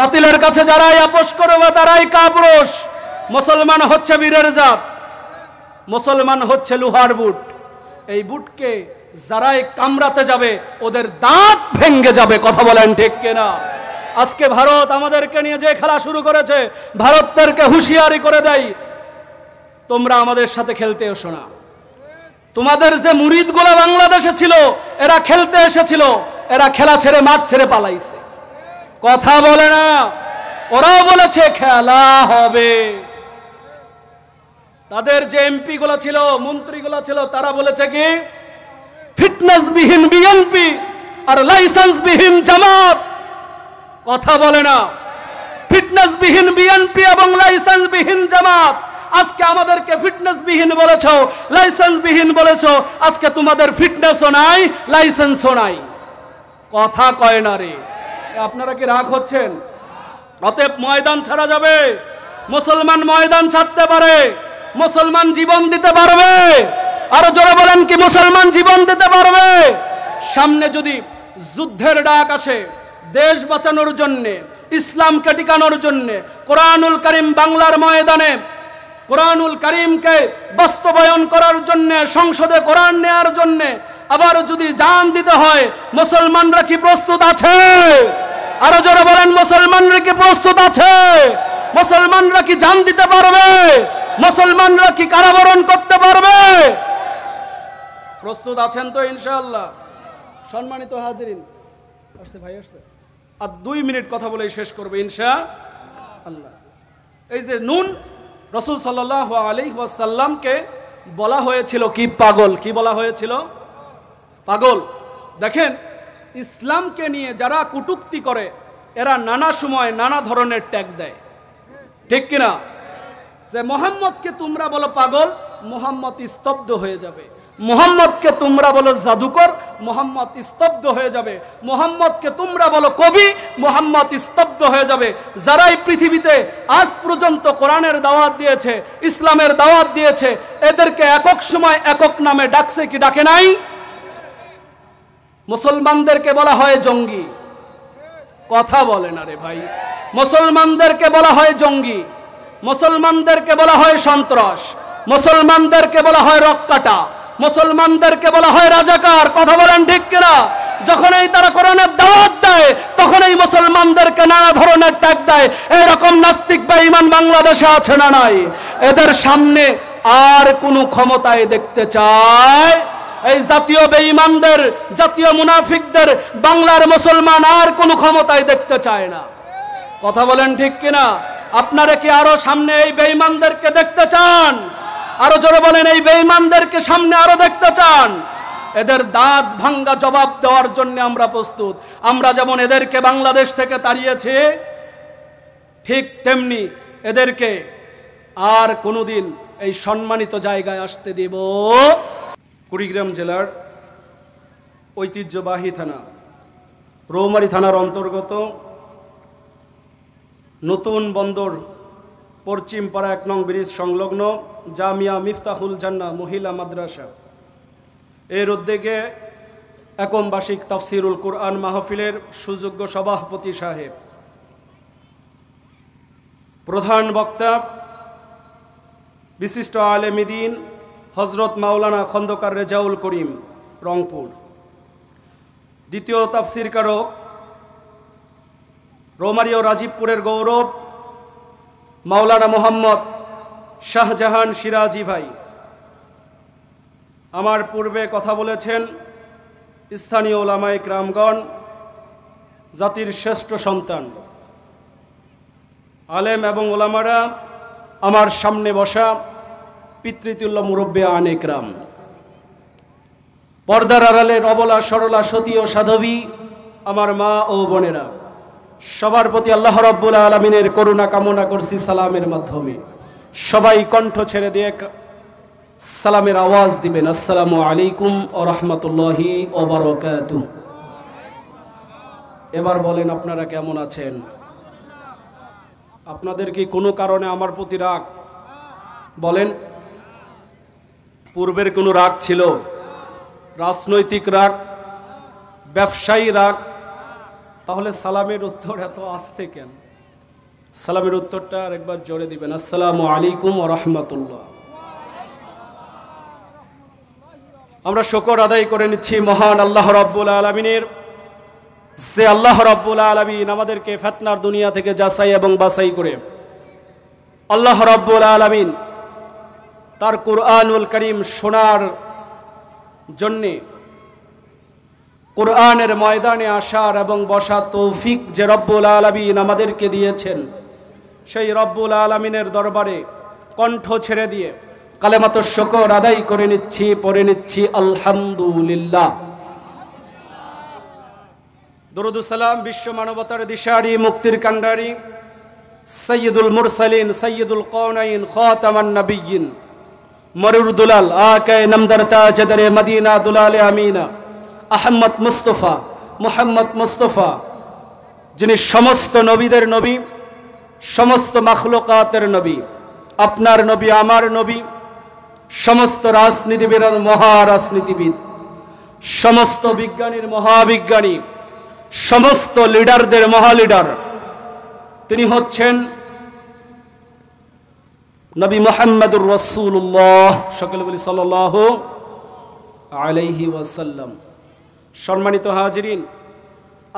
বাতিলের কাছে যারাই আপোষ করবে তারাই কাপুরুষ। মুসলমান হচ্ছে বীরের জাত, মুসলমান হচ্ছে লোহার বুট। এই বুটকে যারাই কামড়াতে যাবে ওদের দাঁত ভেঙে যাবে। কথা বলেন ঠিক কিনা? আজকে ভারত আমাদেরকে নিয়ে যে খেলা শুরু করেছে, ভারতদেরকে হুঁশিয়ারি করে দেয়, তোমরা আমাদের সাথে খেলতে এসো না। তোমাদের যে মুরিদগুলো বাংলাদেশে ছিল এরা খেলতে এসেছিল, এরা খেলা ছেড়ে মাঠ ছেড়ে পালাইছে। কথা বলে না, ওরাও বলেছে খেলা হবে। তাদের যে এমপি গুলো ছিল, মন্ত্রী গুলো ছিল, তারা বলেছে কি ফিটনেস বিহীন বিএনপি আর লাইসেন্স বিহীন জামাত। কথা বলে না, ফিটনেস বিহীন বিএনপি এবং লাইসেন্স বিহীন জামাত। আজকে আমাদেরকে ফিটনেস বিহীন বলেছো, লাইসেন্স বিহীন বলেছো, আজকে তোমাদের ফিটনেসও নাই, লাইসেন্সও নাই। কথা কয় না রে। আপনারা কি রাগ হচ্ছেন? অতএব ময়দান ছাড়া যাবে। মুসলমান ময়দান ছাড়তে পারে, মুসলমান জীবন দিতে পারবে। আরো জোরে বলেন, কি মুসলমান জীবন দিতে পারবে? সামনে যদি যুদ্ধের ডাক আসে, দেশ বাঁচানোর জন্য, ইসলামকে টিকানোর জন্য, কোরআনুল কারীম বাংলার ময়দানে কোরআনুল কারীমকে বাস্তবায়ন করার জন্য, সংসদে কোরআন নেয়ার জন্য আবার যদি জান দিতে হয়, মুসলমানরা কি প্রস্তুত আছে? আরো জোরে বলেন, মুসলমানরা কি প্রস্তুত আছে? মুসলমানরা কি জান দিতে পারবে? মুসলমানরা কি কারাবরণ করতে পারবে? প্রস্তুত আছেন তো ইনশাআল্লাহ? সম্মানিত হাজিরিন, আসছে ভাই আসছে, আর 2 মিনিট কথা বলেই শেষ করবে ইনশাআল্লাহ। এই যে নুন, রাসূল সাল্লাল্লাহু আলাইহি ওয়াসাল্লামকে বলা হয়েছিল কি পাগল। কি বলা হয়েছিল? পাগল। দেখেন, ইসলামকে নিয়ে যারা কটূক্তি করে এরা নানা সময় নানা ধরনের ট্যাগ দেয়, ঠিক কিনা? যে মোহাম্মদকে তোমরা বলো পাগল, মোহাম্মদ স্তব্ধ হয়ে যাবে। মোহাম্মদকে তোমরা বলো জাদুকর, মোহাম্মদ স্তব্ধ হয়ে যাবে। মোহাম্মদকে তোমরা বলো কবি, মোহাম্মদ স্তব্ধ হয়ে যাবে। যারাই পৃথিবীতে আজ পর্যন্ত কোরআনের দাওয়াত দিয়েছে, ইসলামের দাওয়াত দিয়েছে, এদেরকে একক সময় একক নামে ডাকছে কি ডাকে নাই? মুসলমানদেরকে বলা হয় জঙ্গি। কথা বলে না রে ভাই। মুসলমানদেরকে বলা হয় জঙ্গি, মুসলমানদেরকে বলা হয় সন্ত্রাস, মুসলমানদেরকে বলা হয় রক্কাটা, মুসলমানদেরকে বলা হয় রাজাকার। কথা বলেন ঠিক কিনা? যখনই তারা কোরআনের দাওয়াত দেয় তখনই মুসলমানদেরকে নানা ধরনের ট্যাগ দেয়। এরকম নাস্তিক বেঈমান বাংলাদেশে আছে না নাই? এদের সামনে আর কোনো ক্ষমতায় দেখতে চায়? এই জাতীয় বেঈমানদের, জাতীয় মুনাফিকদের বাংলার মুসলমান আর কোনো ক্ষমতায় দেখতে চায় না। কথা বলেন ঠিক কিনা? আপনারা কি আরো সামনে এই বেঈমানদেরকে দেখতে চান? আরো জোরে বলেন, এই বেঈমানদেরকে সামনে আরো দেখতে চান? এদের দাঁত ভাঙ্গা জবাব দেওয়ার জন্য আমরা প্রস্তুত। আমরা যেমন এদেরকে বাংলাদেশ থেকে তাড়িয়েছি, ঠিক তেমনি এদেরকে আর কোনোদিন এই সম্মানিত জায়গায় আসতে দেব। কুড়িগ্রাম জেলার ঐতিহ্যবাহী থানা, রৌমারী থানার অন্তর্গত নতুন বন্দর পশ্চিম পাড়া 1 নং ব্রিজ সংলগ্ন জামিয়া মিফতাহুল জান্নাহ মহিলা মাদ্রাসা এর উদ্যোগে একম বার্ষিক তাফসিরুল কুরআন মাহফিলের সুযোগ্য সভাপতি সাহেব, প্রধান বক্তা বিশিষ্ট আলেম দ্বীন হযরত মাওলানা খন্দকার রেজাউল করিম রংপুর, দ্বিতীয় তাফসিরকারক রৌমারী ও রাজীবপুরের গৌরব মাওলানা মোহাম্মদ শাহজাহান সিরাজি ভাই। আমার পূর্বে কথা বলেছেন স্থানীয় ওলামায়ে কেরামগণ, জাতির শ্রেষ্ঠ সন্তান আলেম এবং ওলামারা, আমার সামনে বসা পিতৃতুল্য মুরব্বী আনেকরাম, পর্দার আড়ালের অবলা সরলা সতী ও সাধবী আমার মা ও বোনেরা, সবার প্রতি আল্লাহ রাব্বুল আলামিনের করুণা কামনা করছি সালামের মাধ্যমে। সবাই কণ্ঠ ছেড়ে দিয়ে সালামের আওয়াজ দিবেন, আসসালামু আলাইকুম ওয়া রাহমাতুল্লাহি ওয়া বারাকাতুহু। এবার বলেন, আপনারা কেমন আছেন? আপনাদের কি কোনো কারণে আমার প্রতি রাগ? বলেন, পূর্বের কোনো রাগ ছিল? রাজনৈতিক রাগ, ব্যবসায়ী রাগ? তাহলে সালামের উত্তর এত আস্তে কেন? সালামের উত্তরটা আরেকবার জোরে দিবেন। আসসালামু আলাইকুম ওয়া রাহমাতুল্লাহ। আমরা শুকর আদায় করে নিচ্ছি মহান আল্লাহ রাব্বুল আলামিনের, যে আল্লাহ রাব্বুল আলামিন আমাদেরকে ফিতনার দুনিয়া থেকে যাচাই এবং বাছাই করে আল্লাহ রাব্বুল আলামিন তার কুরআনুল কারীম শোনার জন্যে, কুরআনের ময়দানে আসার এবং বসার তৌফিক যে রব্বুল আলামিন আমাদেরকে দিয়েছেন, সেই রব্বুল আলামিনের দরবারে কণ্ঠ ছেড়ে দিয়ে কালেমাতুশ শুকর আদায় করে নিচ্ছি, পড়ে নিচ্ছি আলহামদুলিল্লাহ। দরুদ সালাম বিশ্ব মানবতার দিশারি, মুক্তির কান্ডারি, সাইয়্যিদুল মুরসালিন, সাইয়্যিদুল কওনাইন, খাতামান নবিয়্যিন, মরুর দুলাল, আকায়ে নামদার তাজদারে মদিনা, দুলালে আমিনা, আহমদ মুস্তফা, মুহাম্মদ মুস্তফা, যিনি সমস্ত নবীদের নবী, সমস্ত মাখলুকাতের নবী, আপনার নবী, আমার নবী, সমস্ত রাজনীতিবিদ মহারাজনীতিবিদ, সমস্ত বিজ্ঞানীর মহাবিজ্ঞানী, সমস্ত লিডারদের মহালিডার, তিনি হচ্ছেন নবী মুহাম্মদুর রাসূলুল্লাহ, সকলে বলি সাল্লাল্লাহু আলাইহি ওয়াসাল্লাম। সম্মানিত হাজিরিন,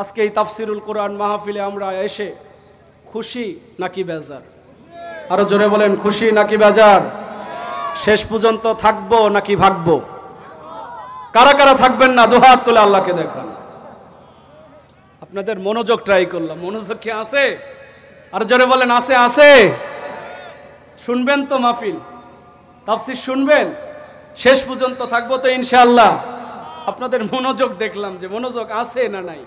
আজকে এই তাফসিরুল কোরআন মাহফিলে আমরা এসে খুশি নাকি বেজার? আরো জোরে বলেন, খুশি নাকি বেজার? শেষ পর্যন্ত থাকবো নাকি ভাগবো? কারা কারা থাকবেন না দুহাত তুলে আল্লাহকে দেখান। আপনাদের মনোযোগ ট্রাই করলাম, মনোযোগ কি আছে? আর জোরে বলেন, আছে আছে। শুনবেন তো মাহফিল, তাফসির শুনবেন, শেষ পর্যন্ত থাকবো তো ইনশাআল্লাহ। আপনাদের মনোযোগ দেখলাম যে মনোযোগ আছে না নাই।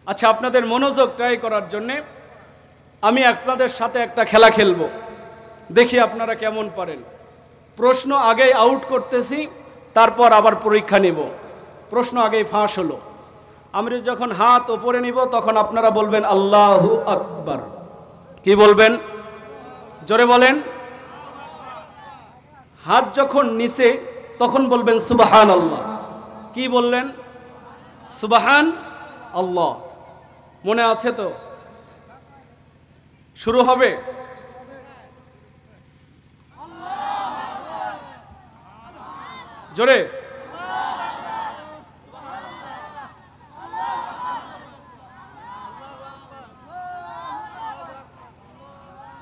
আচ্ছা, আপনাদের মনোযোগ ট্রাই করার জন্যে আমি আপনাদের সাথে একটা খেলা খেলবো, দেখি আপনারা কেমন পারেন। প্রশ্ন আগেই আউট করতেছি, তারপর আবার পরীক্ষা নিব। প্রশ্ন আগেই ফাঁস হলো, আমি যখন হাত ওপরে নিব তখন আপনারা বলবেন আল্লাহু আকবার। কি বলবেন? জোরে বলেন। হাত যখন নিচে তখন বলবেন সুবহানাল্লাহ। কি বললেন? সুবহান আল্লাহ। মনে আছে তো? শুরু হবে। জোরে।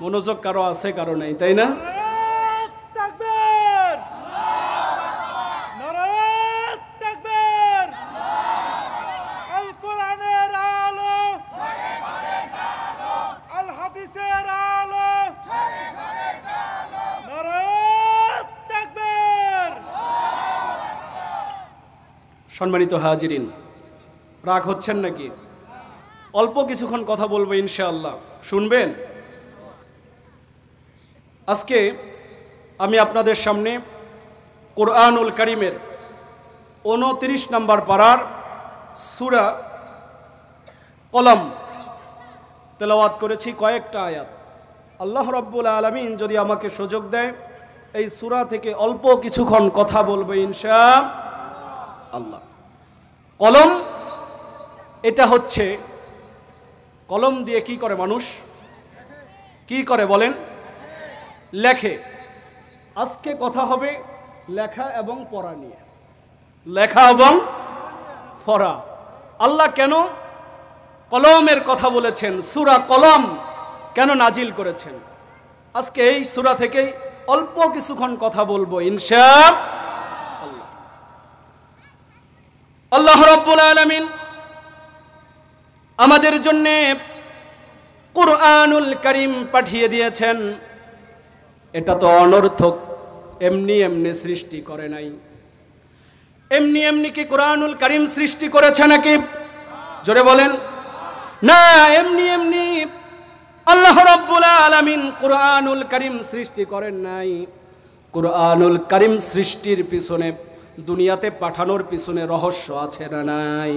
মনোযোগ কারো আছে, কারো নাই, তাই না? সম্মানিত হাজিরিন, রাগ হচ্ছেন নাকি? অল্প কিছুক্ষণ কথা বলবো ইনশাআল্লাহ, শুনবেন? আজকে আমি আপনাদের সামনে কুরআনুল কারীমের 29 নম্বর পারার সূরা কলম তেলাওয়াত করেছি, কয়েকটা আয়াত। আল্লাহ রাব্বুল আলামিন যদি আমাকে সুযোগ দেয়, এই সূরা থেকে অল্প কিছুক্ষণ কথা বলবো ইনশাআল্লাহ। কলম, এটা হচ্ছে, কলম দিয়ে কি করে মানুষ? কি করে বলেন? লেখে। আজকে কথা হবে লেখা এবং পড়া নিয়ে। লেখা এবং পড়া। আল্লাহ কেন কলমের কথা বলেছেন, সূরা কলম কেন নাজিল করেছেন, আজকে এই সূরা থেকেই অল্প কিছুক্ষণ কথা বলবো ইনশাআল্লাহ। আল্লাহ রাব্বুল আলামিন আমাদের জন্য কুরআনুল কারীম পাঠিয়ে দিয়েছেন। এটা তো অনর্থক, এমনি এমনি সৃষ্টি করে নাই। এমনি এমনি কি কুরআনুল কারীম সৃষ্টি করেছে নাকি? জোরে বলেন না। এমনি এমনি আল্লাহ রাব্বুল আলামিন কুরআনুল কারীম সৃষ্টি করেন নাই। কুরআনুল কারীম সৃষ্টির পিছনে, দুনিয়াতে পাঠানোর পিছনে রহস্য আছে না নাই?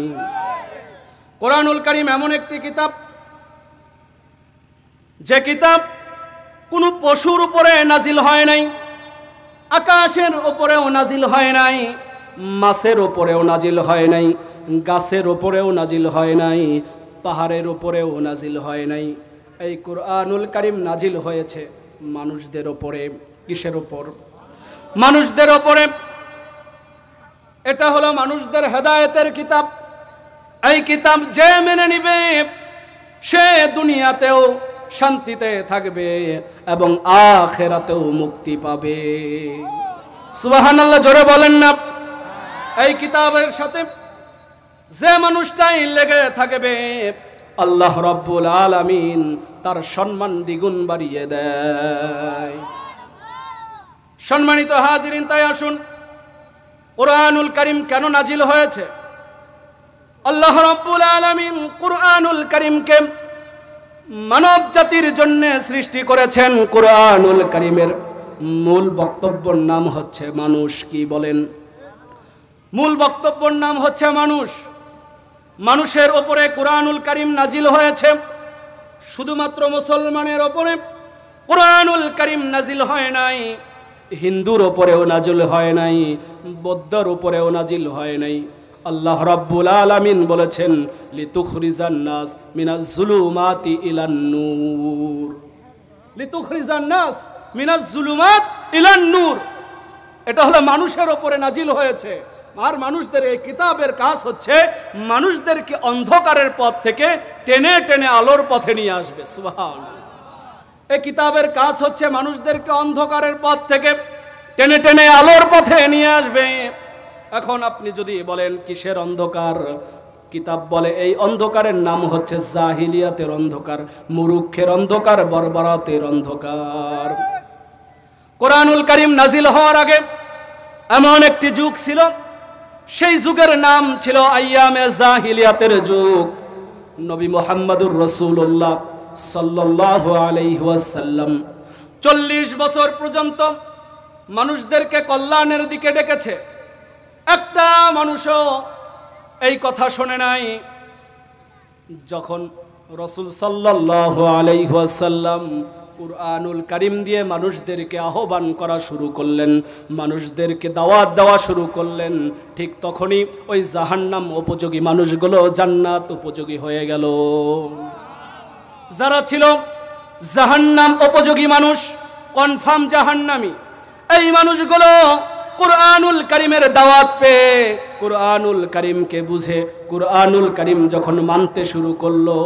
কুরআনুল কারীম এমন একটি কিতাব, যে কিতাব কোনো পশুর উপরে নাজিল হয় নাই, আকাশের উপরেও নাজিল হয় নাই, মাছের উপরেও নাজিল হয় নাই, গাছের উপরেও নাজিল হয় নাই, পাহাড়ের উপরেও নাজিল হয় নাই। এই কুরআনুল কারীম নাজিল হয়েছে মানুষদের উপরে। কিসের উপর? মানুষদের উপরে। এটা হলো মানুষদের হেদায়েতের কিতাব। এই কিতাব যে মেনে নিবে সে দুনিয়াতেও শান্তিতে থাকবে এবং আখিরাতেও মুক্তি পাবে। সুবহানাল্লাহ, জোরে বলেন না। এই কিতাবের সাথে যে মানুষটাই লেগে থাকবে আল্লাহ রাব্বুল আলামিন তার সম্মান দ্বিগুণ বাড়িয়ে দেয়। সম্মানিত হাজিরিন, তাই আসুন, কুরআনুল কারীম কেন নাজিল হয়েছে? আল্লাহ রাব্বুল আলামিন কুরআনুল কারীমকে মানব জাতির জন্য সৃষ্টি করেছেন। কুরআনুল কারীমের মূল বক্তব্যের নাম হচ্ছে মানুষ। কি বলেন? মূল বক্তব্যের নাম হচ্ছে মানুষ। মানুষের ওপরে কুরআনুল কারীম নাজিল হয়েছে। শুধুমাত্র মুসলমানের ওপরে কুরআনুল কারীম নাজিল হয় নাই, হিন্দুর ওপরেও নাজিল হয় নাই, বৌদ্ধর ওপরেও নাজিল হয় নাই। আল্লাহ রাব্বুল আলামিন বলেছেন লিতুখরিজান নাস মিনাজ জুলুমাতি ইলান নূর। লিতুখরিজান নাস মিনাজ জুলুমাত ইলান নূর। এটা হলো মানুষের ওপরে নাজিল হয়েছে। আর মানুষদের এই কিতাবের কাজ হচ্ছে মানুষদেরকে অন্ধকারের পথ থেকে টেনে টেনে আলোর পথে নিয়ে আসবে। সুবহানাল্লাহ। এই কিতাবের কাজ হচ্ছে মানুষদেরকে অন্ধকারের পথ থেকে টেনে টেনে আলোর পথে নিয়ে আসবে। এখন আপনি যদি বলেন কিসের অন্ধকার, কিতাব বলে এই অন্ধকারের নাম হচ্ছে জাহিলিয়াতের অন্ধকার, মুরুক্ষের অন্ধকার, বর্বরতের অন্ধকার। কুরআনুল কারীম নাজিল হওয়ার আগে এমন একটি যুগ ছিল, সেই যুগের নাম ছিল আইয়ামে জাহিলিয়াতের যুগ। নবী মুহাম্মদুর রাসূলুল্লাহ সাল্লাল্লাহু আলাইহি ওয়াসাল্লাম 40 বছর পর্যন্ত মানুষদেরকে কল্যাণের দিকে ডেকেছে। একটা মানুষও এই কথা শোনে নাই। যখন রাসূল সাল্লাল্লাহু আলাইহি ওয়াসাল্লাম কুরআনুল কারীম দিয়ে মানুষদেরকে আহ্বান করা শুরু করলেন, মানুষদেরকে দাওয়াত দেওয়া শুরু করলেন, ঠিক তখনই ওই জাহান্নাম উপযোগী মানুষগুলো জান্নাত উপযোগী হয়ে গেল। যারা ছিল জাহান্নাম উপযোগী মানুষ, কনফার্ম জাহান্নামী, এই মানুষগুলো কুরআনুল কারীমের দাওয়াত পেয়ে কুরআনুল কারীমকে বুঝে কুরআনুল কারীম যখন মানতে শুরু করলো,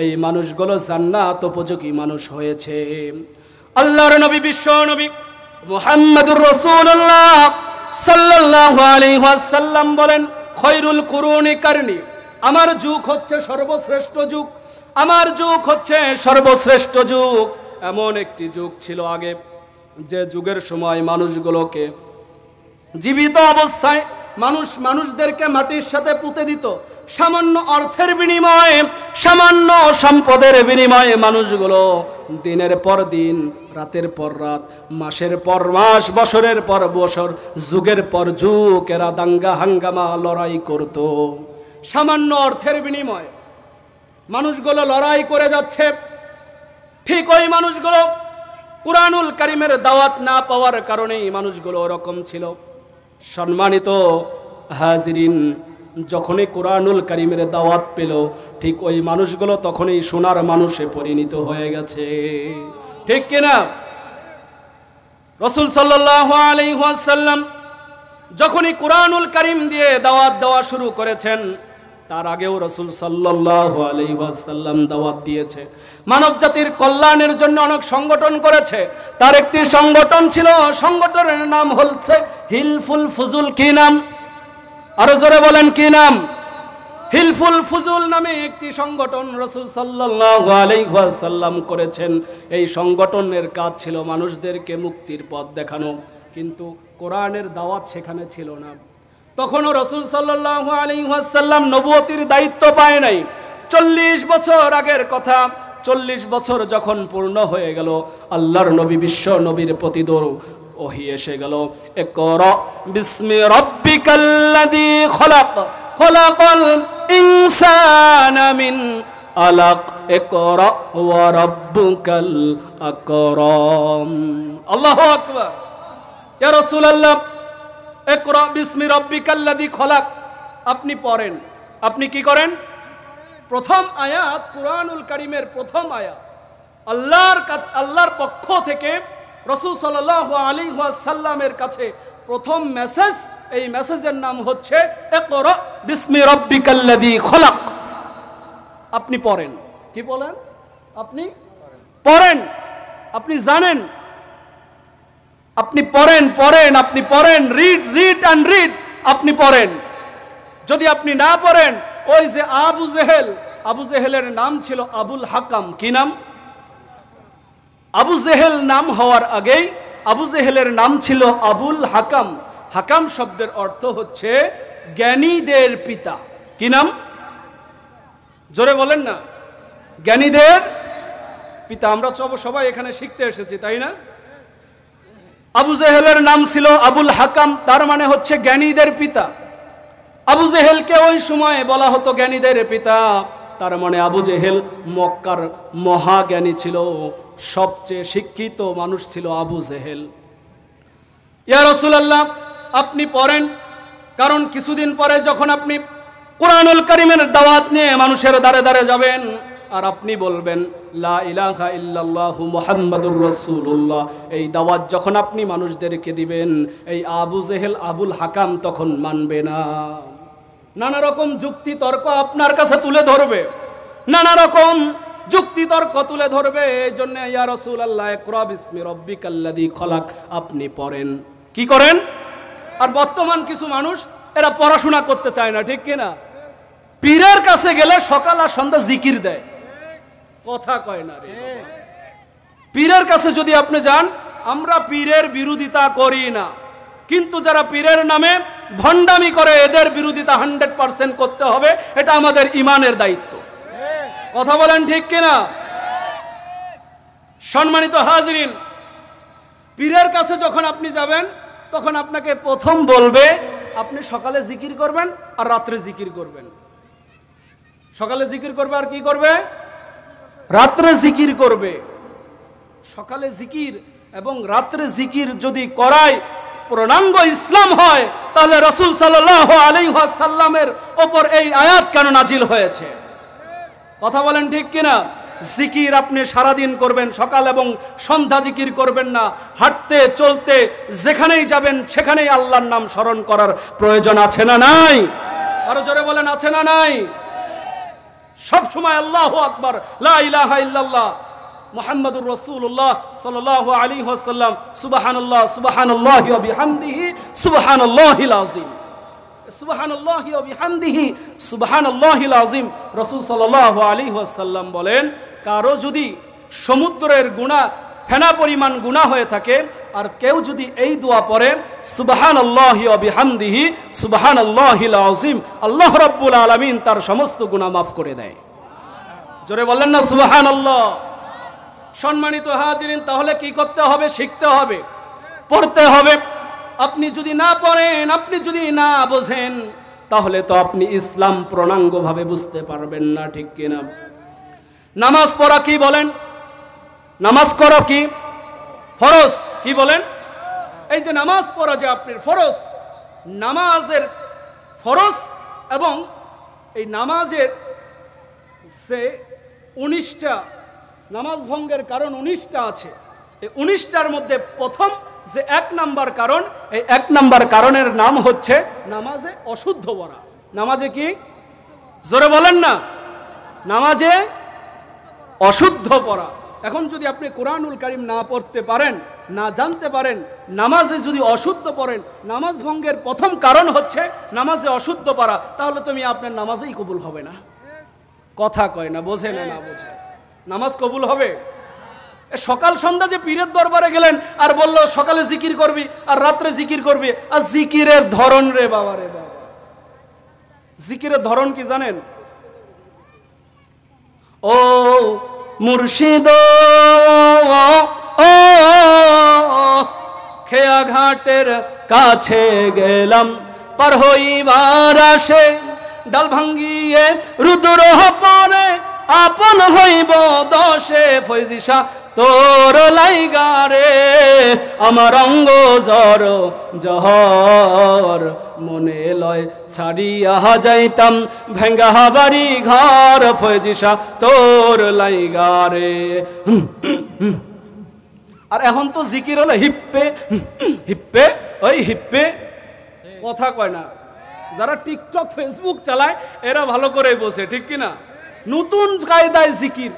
এই মানুষগুলো জান্নাত উপযোগী মানুষ হয়েছে। আল্লাহর নবী, বিশ্ব নবী মুহাম্মদুর রাসূলুল্লাহ সাল্লাল্লাহু আলাইহি ওয়াসাল্লাম বলেন, খয়রুল কুরুনি কারনি, আমার যুগ হচ্ছে সর্বশ্রেষ্ঠ যুগ, আমার যুগ হচ্ছে সর্বশ্রেষ্ঠ যুগ। এমন একটি যুগ ছিল আগে, যে যুগের সময় মানুষগুলোকে জীবিত অবস্থায় মানুষদেরকে মাটির সাথে পুঁতে দিত। সামান্য অর্থের বিনিময়ে, সামান্য সম্পদের বিনিময়ে মানুষগুলো দিনের পর দিন, রাতের পর রাত, মাসের পর মাস, বছরের পর বছর, যুগের পর যুগ এরা দাঙ্গা হাঙ্গামা লড়াই করত। সামান্য অর্থের বিনিময়ে মানুষগুলো লড়াই করে যাচ্ছে। ঠিক ওই মানুষগুলো কুরআনুল কারীমের দাওয়াত না পাওয়ার কারণেই মানুষগুলো ওরকম ছিল। সম্মানিত হাজিরিন, যখনই কুরআনুল কারীমের দাওয়াত পেল, ঠিক ওই মানুষগুলো তখনই সোনার মানুষে পরিণত হয়ে গেছে। ঠিক কিনা? রাসূল সাল্লাল্লাহু আলাইহি ওয়াসাল্লাম যখনই কুরআনুল কারীম দিয়ে দাওয়াত দেওয়া শুরু করেছেন, তার আগেও রাসূল সাল্লাল্লাহু আলাইহি ওয়াসাল্লাম দাওয়াত দিয়েছে, মানব জাতির কল্যাণের জন্য অনেক সংগঠন করেছে। তার একটি সংগঠন ছিল, সংগঠনের নাম হচ্ছে হিলফুল ফুজুল। কি নাম? আরো জোরে বলেন, কি নাম? হিলফুল ফুজুল নামে একটি সংগঠন রাসূল সাল্লাল্লাহু আলাইহি ওয়াসাল্লাম করেছেন। এই সংগঠনের কাজ ছিল মানুষদেরকে মুক্তির পথ দেখানো, কিন্তু কোরআনের দাওয়াত সেখানে ছিল না। তখনও রাসূল সাল্লাল্লাহু আলাইহি ওয়াসাল্লাম নবুয়তির দায়িত্ব পায় নাই। 40 বছর আগের কথা, 40 বছর যখন পূর্ণ হয়ে গেল, আল্লাহর নবী, বিশ্ব নবীর প্রতি ওহী এসে গেল। ইকরা বিসমি রাব্বিকাল্লাযী খলাক, খলাকাল ইনসানা মিন আলাক, ইকরা ওয়া রাব্বুকাল আকরাম। আল্লাহু আকবার। ইয়া রাসূলুল্লাহ, ইকরা বিসমি রাব্বিকাল্লাযী খলাক আপনি পড়েন। আপনি কি করেন? প্রথম আয়াত, কুরআনুল কারীমের প্রথম আয়াত, আল্লাহর পক্ষ থেকে রাসূল সাল্লাল্লাহু আলাইহি ওয়াসাল্লামের কাছে প্রথম মেসেজ, এই মেসেজের নাম হচ্ছে ইকরা বিসমি রাব্বিকাল্লাযী খলাক। আপনি পড়েন। কি বলেন? আপনি পড়েন। আপনি জানেন, আপনি পড়েন, আপনি পড়েন, রিড অ্যান্ড রিড, আপনি পড়েন। যদি আপনি না পড়েন, ওই যে আবু জেহেলের নাম ছিল আবুল হাকাম। কি নাম? আবু জেহেল নাম হওয়ার আগেই আবু জেহেলের নাম ছিল আবুল হাকাম। হাকাম শব্দের অর্থ হচ্ছে জ্ঞানীদের পিতা। কি নাম? জোরে বলেন না। জ্ঞানীদের পিতা। আমরা সবাই এখানে শিখতে এসেছি, তাই না? আবু জেহেলের নাম ছিল আবুল হাকাম, তার মানে হচ্ছে জ্ঞানীদের পিতা। আবু জেহেলকে ওই সময় বলা হতো জ্ঞানীদের পিতা, তার মানে আবু জেহেল মক্কার মহাজ্ঞানী ছিল, সবচেয়ে শিক্ষিত মানুষ ছিল আবু জেহেল। ইয়া রাসূলুল্লাহ, আপনি পড়েন, কারণ কিছুদিন পরে যখন আপনি কুরআনুল কারীমের দাওয়াত নিয়ে মানুষের দ্বারে দ্বারে যাবেন, আর আপনি বলবেন লা ইলাহা ইল্লাল্লাহু মুহাম্মাদুর রাসূলুল্লাহ, এই দাওয়াত যখন আপনি মানুষদেরকে দিবেন, এই আবু জেহেল আবুল হাকাম তখন মানবে না। নানা রকম যুক্তি তর্ক আপনার কাছে তুলে ধরবে, নানা রকম যুক্তি তর্ক তুলে ধরবে। এই জন্য ইয়া রাসূলুল্লাহ ইকরা বিসমি রাব্বিকাল্লাযী খলাক আপনি পড়েন। কি করেন? আর বর্তমান কিছু মানুষ এরা পড়াশোনা করতে চায় না, ঠিক কিনা? পীরের কাছে গেলে সকাল আর সন্ধ্যা জিকির দেয়, কথা কয় না রে। পীরের কাছে যদি আপনি যান, আমরা পীরের বিরোধিতা করি না, কিন্তু যারা পীরের নামে ভণ্ডামি করে এদের বিরোধিতা 100% করতে হবে, এটা আমাদের ইমানের দায়িত্ব। কথা বলেন ঠিক কিনা? সম্মানিত হাজিরিন, পীরের কাছে যখন আপনি যাবেন, তখন আপনাকে প্রথম বলবে আপনি সকালে জিকির করবেন আর রাত্রে জিকির করবেন। সকালে জিকির করবে আর কি করবে? রাত্রে জিকির করবে। সকালে জিকির এবং রাত্রে জিকির যদি করায় পূর্ণাঙ্গ ইসলাম হয়, তাহলে রাসূল সাল্লাল্লাহু আলাইহি ওয়াসাল্লামের উপর এই আয়াত কেন নাজিল হয়েছে? কথা বলেন ঠিক কিনা? জিকির আপনি সারাদিন করবেন, সকাল এবং সন্ধ্যা জিকির করবেন না। হাঁটতে চলতে যেখানেই যাবেন সেখানেই আল্লাহর নাম স্মরণ করার প্রয়োজন আছে না নাই? আরো জোরে বলেন, আছে না নাই? সব সময় আল্লাহু আকবার, লা ইলাহা ইল্লাল্লাহ মুহাম্মাদুর রাসূলুল্লাহ সাল্লাল্লাহু আলাইহি ওয়াসাল্লাম, সুবহানাল্লাহ সুবহানাল্লাহি ওয়া বিহামদিহি সুবহানাল্লাহিল আযীম, সুবহানাল্লাহি ওয়া বিহামদিহি সুবহানাল্লাহিল আযীম। রাসূল সাল্লাল্লাহু আলাইহি ওয়াসাল্লাম বলেন, কারো যদি সমুদ্রের গুনাহ ফেনা পরিমাণ গুনাহ হয়ে থাকে, আর কেউ যদি এই দোয়া পড়ে সুবহানাল্লাহি ওয়া বিহামদিহি সুবহানাল্লাহিল আযীম, আল্লাহ রাব্বুল আলামিন তার সমস্ত গুনাহ মাফ করে দেয়। জোরে বলেন না সুবহানাল্লাহ। সম্মানিত হাজিরিন, তাহলে কি করতে হবে? শিখতে হবে, পড়তে হবে। আপনি যদি না পড়েন, আপনি যদি না বোঝেন, তাহলে তো আপনি ইসলাম পূর্ণাঙ্গভাবে বুঝতে পারবেন না, ঠিক কিনা? নামাজ পড়া কি বলেন? নামাজ করা কি ফরজ? কি বলেন? এই যে নামাজ পড়া যে আপনার ফরজ, নামাজের ফরজ এবং এই নামাজের যে 19টা নামাজ ভঙ্গের কারণ 19টা আছে, এই 19টার মধ্যে প্রথম যে 1 নাম্বার কারণ, এই 1 নাম্বার কারণের নাম হচ্ছে নামাজে অশুদ্ধ পড়া। নামাজে কি? জোরে বলেন না। নামাজে অশুদ্ধ পড়া। এখন যদি আপনি কোরআনুল কারীম না পড়তে পারেন, না জানতে পারেন, নামাজে যদি অশুদ্ধ পড়েন, নামাজ ভঙ্গের প্রথম কারণ হচ্ছে নামাজে অশুদ্ধ পড়া, তাহলে তুমি আপনার নামাজেই কবুল হবে না। কথা কয় না, বোঝে না, না বোঝে, নামাজ কবুল হবে? সকাল সন্ধ্যা যে পীরের দরবারে গেলেন আর বললো সকালে জিকির করবি আর রাত্রে জিকির করবি, আর জিকিরের ধরন রে বাবা রে বাবা, জিকিরের ধরন কি জানেন? ও মুর্শিদ ও খেয়া ঘাটের কাছে গেলাম, পার হইবার আসে ডাল ভাঙ্গিয়ে রুদ্র পরে আপন হইব দশে ফৈজিশা তোর লাইগারে আমার অঙ্গ জর জহর মনে লয় ছাড়িয়া যাইতাম ভেঙ্গা বাড়ি ঘর ফৈজিশা তোর লাইগারে। আর এখন তো জিকির হলো হিপ্পে হিপ্পে ওই হিপ্পে, কথা কয় না। যারা টিকটক ফেসবুক চালায় এরা ভালো করে বসে, ঠিক কিনা? নতুন কায়দায় জিকির,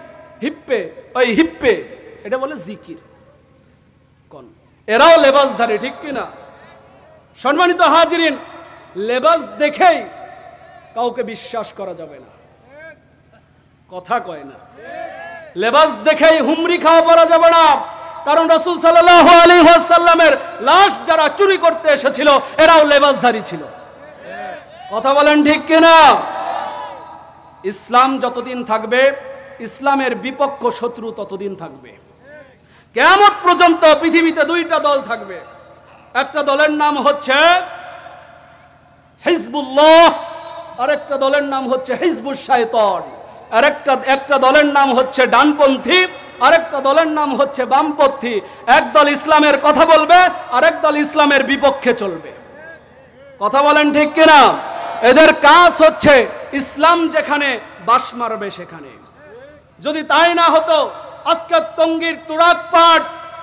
হিপ্পে ওই হিপ্পে, এটা বলে জিকির। কোন এরাও লেবাসধারী, ঠিক কিনা? সম্মানিত হাজিরিন, লেবাস দেখেই কাউকে বিশ্বাস করা যাবে না, কথা কয় না। লেবাস দেখেই হুমরি খাওয়া পড়া যাবে না, কারণ রাসূল সাল্লাল্লাহু আলাইহি ওয়াসাল্লামের লাশ যারা চুরি করতে এসেছিল এরাও লেবাসধারী ছিল, কথা বলেন ঠিক কিনা? ইসলাম যতদিন থাকবে, ইসলামের বিপক্ষ শত্রু ততদিন থাকবে। কিয়ামত পর্যন্ত পৃথিবীতে দুইটা দল থাকবে, একটা দলের নাম হচ্ছে হিজবুল্লাহ, আরেকটা দলের নাম হচ্ছে হিজবুশ শায়তান। একটা দলের নাম হচ্ছে ডানপন্থী, আরেকটা দলের নাম হচ্ছে বামপন্থী। এক দল ইসলামের কথা বলবে, আরেক দল ইসলামের বিপক্ষে চলবে, কথা বলেন ঠিক কিনা? এদের কাজ হচ্ছে ইসলাম যেখানে বাস মারবে সেখানে। যদি তাই না হতো আজকে টঙ্গীর তুরাগ পাট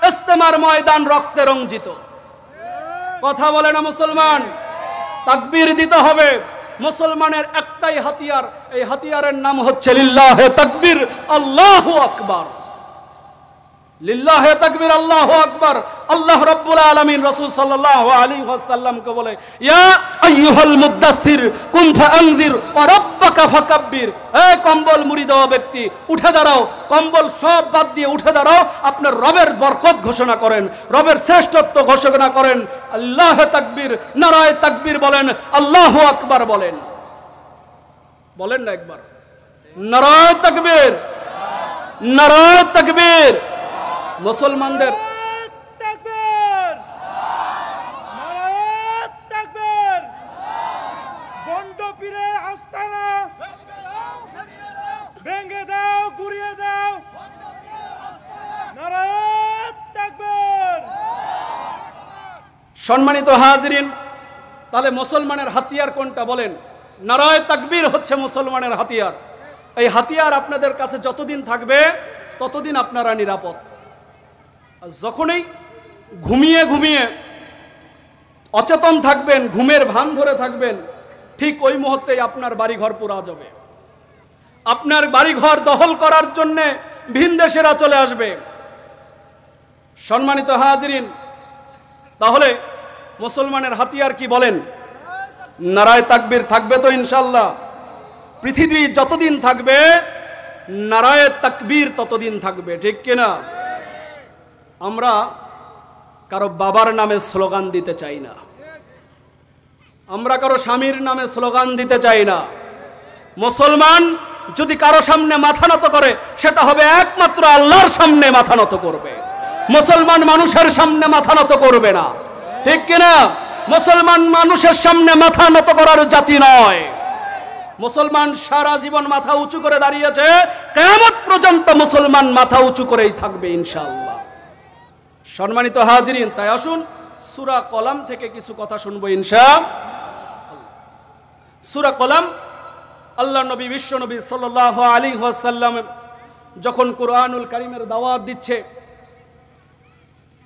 ইস্তেমার ময়দান রক্তে রঞ্জিত, কথা বলে না মুসলমান? তাকবীর দিতে হবে। মুসলমানের একটাই হাতিয়ার, এই হাতিয়ারের নাম হচ্ছে লিল্লাহে তাকবীর, আল্লাহু আকবার। লিল্লাহে তাকবীর, আল্লাহু আকবার। আল্লাহ রাব্বুল আলামিন রাসূল সাল্লাল্লাহু আলাইহি ওয়াসাল্লামকে বলে, ইয়া আইয়ুহাল মুদ্দাসসির কুম ফাআনযির ওয়া রাব্বাকা ফাকাব্বির। এই কম্বল মুড়ি দেওয়া ব্যক্তি, উঠে দাঁড়াও, কম্বল সব বাদ দিয়ে উঠে দাঁড়াও, আপনার রবের বরকত ঘোষণা করেন, রবের শ্রেষ্ঠত্ব ঘোষণা করেন। আল্লাহে তাকবীর, নারায়ে তাকবীর বলেন, আল্লাহু আকবার বলেন। বলেন না একবার, নারায়ে তাকবীর, নারায়ে তাকবীর। মুসলমানদের সম্মানিত হাজিরিন, তাহলে মুসলমানের হাতিয়ার কোনটা বলেন? নারায়ে তাকবীর হচ্ছে মুসলমানের হাতিয়ার। এই হাতিয়ার আপনাদের কাছে যতদিন থাকবে ততদিন আপনারা নিরাপদ। যখনই ঘুমিয়ে ঘুমিয়ে অচেতন থাকবেন, ঘুমের ভান ধরে থাকবেন, ঠিক ওই মুহূর্তেই আপনার বাড়িঘর পোড়া যাবে। আপনার বাড়িঘর দখল করার জন্য ভিনদেশীরা চলে আসবে। সম্মানিত হাজিরিন, তাহলে মুসলমানের হাতিয়ার কি বলেন? নারায়ে তাকবীর থাকবে তো ইনশাআল্লাহ। পৃথিবী যতদিন থাকবে নারায়ে তাকবীর ততদিন থাকবে, ঠিক কিনা? আমরা কারো বাবার নামে স্লোগান দিতে চাই না, আমরা কারো স্বামীর নামে স্লোগান দিতে চাই না। মুসলমান যদি কারো সামনে মাথা নত করে সেটা হবে একমাত্র আল্লাহর সামনে মাথা নত করবে। মুসলমান মানুষের সামনে মাথা নত করবে না, ঠিক কিনা? মুসলমান মানুষের সামনে মাথা নত করার জাতি নয়। মুসলমান সারা জীবন মাথা উঁচু করে দাঁড়িয়েছে, কিয়ামত পর্যন্ত মুসলমান মাথা উঁচু করেই থাকবে ইনশাআল্লাহ। সম্মানিত হাজিরিন, তাই আসুন সূরা কলাম থেকে কিছু কথা শুনবো ইনশাআল্লাহ। সূরা কলাম, আল্লাহ নবী বিশ্ব নবী সাল্লাল্লাহু আলাইহি ওয়াসাল্লাম যখন কুরআনুল কারীমের দাওয়াত দিচ্ছে,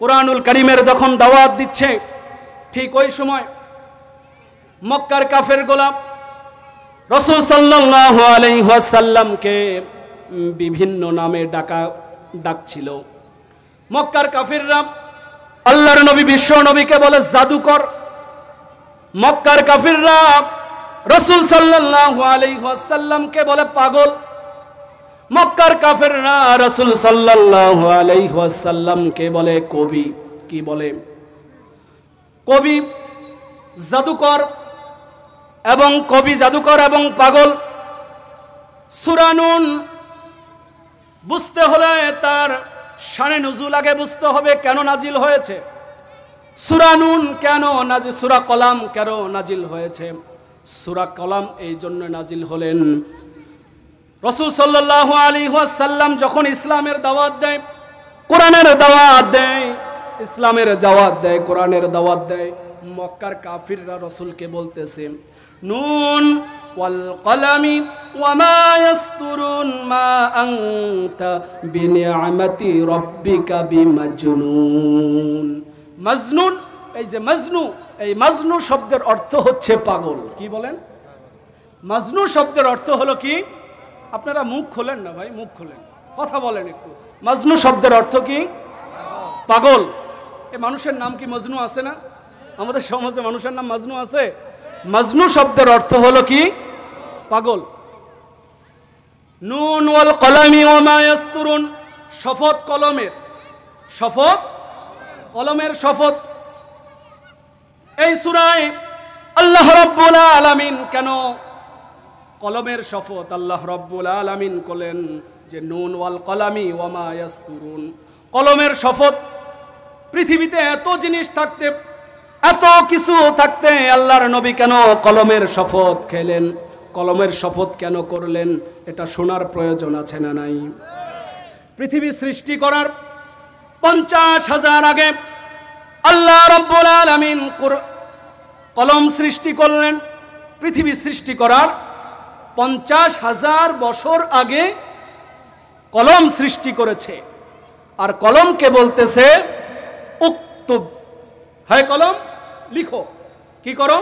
কুরআনুল কারীমের যখন দাওয়াত দিচ্ছে, ঠিক ওই সময় মক্কার কাফের গোলাম রাসূল সাল্লাল্লাহু আলাইহি ওয়াসাল্লামকে বিভিন্ন নামে ডাকছিল। মক্কার কাফিররা আল্লাহর নবী বিশ্ব নবীকে বলে জাদুকর, মক্কার কাফিররা রাসূল সাল্লাল্লাহু আলাইহি ওয়াসাল্লামকে বলে পাগল, মক্কার কাফিররা রাসূল সাল্লাল্লাহু আলাইহি ওয়াসাল্লামকে বলে কবি। কি বলে? কবি, জাদুকর এবং কবি, জাদুকর এবং পাগল। সূরা নূন বুঝতে হলে তার শানে নুজুল আগে বুঝতে হবে, কেন নাজিল হয়েছে। সূরা নূন কেন নাজিল, সূরা কলাম কেন নাজিল হয়েছে? সূরা কলাম এই জন্য নাজিল হলেন, রাসূল সাল্লাল্লাহু আলাইহি ওয়াসাল্লাম যখন ইসলামের দাওয়াত দেয়, কোরআনের দাওয়াত দেয়, ইসলামের দাওয়াত দেয়, কোরআনের দাওয়াত দেয়, মক্কার কাফিররা রাসূলকে বলতেছে, নুন ওয়াল কলামি ওয়া মা ইয়াসতুরুন মা আনতা বিনিআমাতি রাব্বিকা বিমাজনুন। মাজনুন, এই যে মাজনু, এই মাজনু শব্দের অর্থ হচ্ছে পাগল। কি বলেন? মাজনু শব্দের অর্থ হলো কি? আপনারা মুখ খোলেন না ভাই, মুখ খোলেন, কথা বলেন একটু। মাজনু শব্দের অর্থ কি? পাগল। এই মানুষের নাম কি মজনু আছে না? আমাদের সমাজে মানুষের নাম মাজনু আছে। মাজনু শব্দের অর্থ হলো কি? পাগল। নুন ওয়াল কলামি ওয়া মা ইয়াসতুরুন, শপথ কলমের, শপথ কলমের শপথ। এই সূরায় আল্লাহ রাব্বুল আলামিন কেন কলমের শপথ আল্লাহ রাব্বুল আলামিন করলেন যে নুন ওয়াল কলামি ওয়া মা ইয়াসতুরুন, কলমের শপথ। পৃথিবীতে এত জিনিস থাকতে, এত কিছু থাকতে আল্লাহর নবী কেন কলমের শপথ খেলেন? কলমের শপথ কেন করলেন? এটা শোনার প্রয়োজন আছে না নাই? পৃথিবী সৃষ্টি করার 50,000 আগে আল্লাহ রাব্বুল আলামিন কলম সৃষ্টি করলেন। পৃথিবী সৃষ্টি করার 50,000 বছর আগে কলম সৃষ্টি করেছে। আর কলমকে বলতেছে উক্তুব, হ্যাঁ কলম লিখো। কি করো?